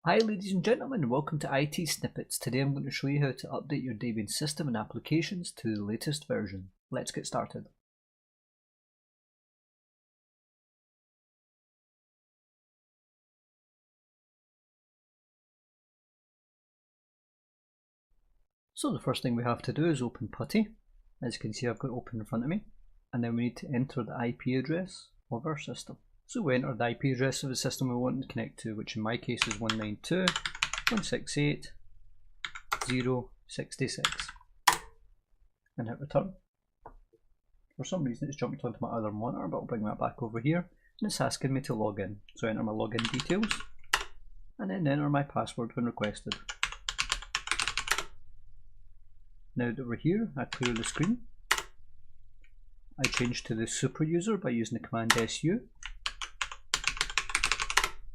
Hi ladies and gentlemen, welcome to ITSnippets. Today I'm going to show you how to update your Debian system and applications to the latest version. Let's get started. So the first thing we have to do is open PuTTY. As you can see, I've got it open in front of me, and then we need to enter the IP address of our system. So we enter the IP address of the system we want to connect to, which in my case is 192.168.0.66, and hit return. For some reason it's jumped onto my other monitor, but I'll bring that back over here, and it's asking me to log in. So I enter my login details, and then enter my password when requested. Now that we're here, I clear the screen. I change to the super user by using the command su,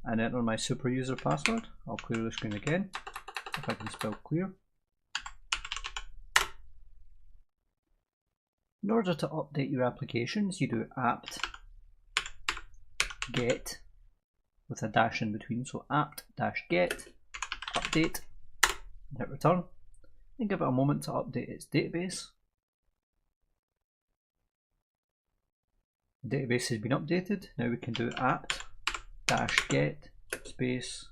and enter my super user password. I'll clear the screen again, if I can spell clear. In order to update your applications, you do apt-get with a dash in between, so apt-get update, and hit return, and give it a moment to update its database. The database has been updated. Now we can do apt-get space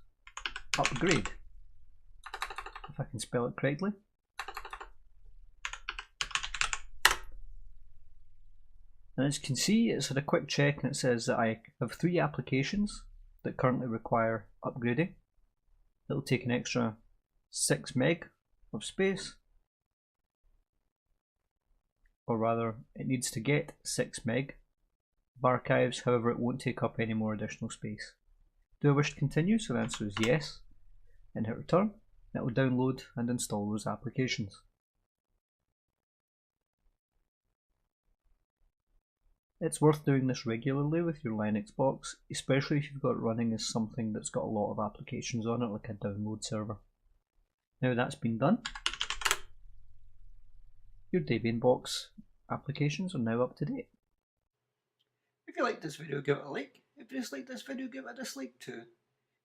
upgrade, if I can spell it correctly. And as you can see, it's had a quick check and it says that I have 3 applications that currently require upgrading. It'll take an extra 6 meg of space, or rather it needs to get 6 meg of archives, however it won't take up any more additional space. Do I wish to continue? So the answer is yes, and hit return. It will download and install those applications. It's worth doing this regularly with your Linux box, especially if you've got it running as something that's got a lot of applications on it, like a download server. Now that's been done, your Debian box applications are now up to date. If you liked this video, give it a like. If you disliked this video, give it a dislike too.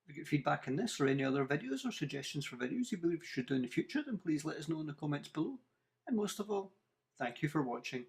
If you get feedback on this or any other videos or suggestions for videos you believe we should do in the future, then please let us know in the comments below. And most of all, thank you for watching.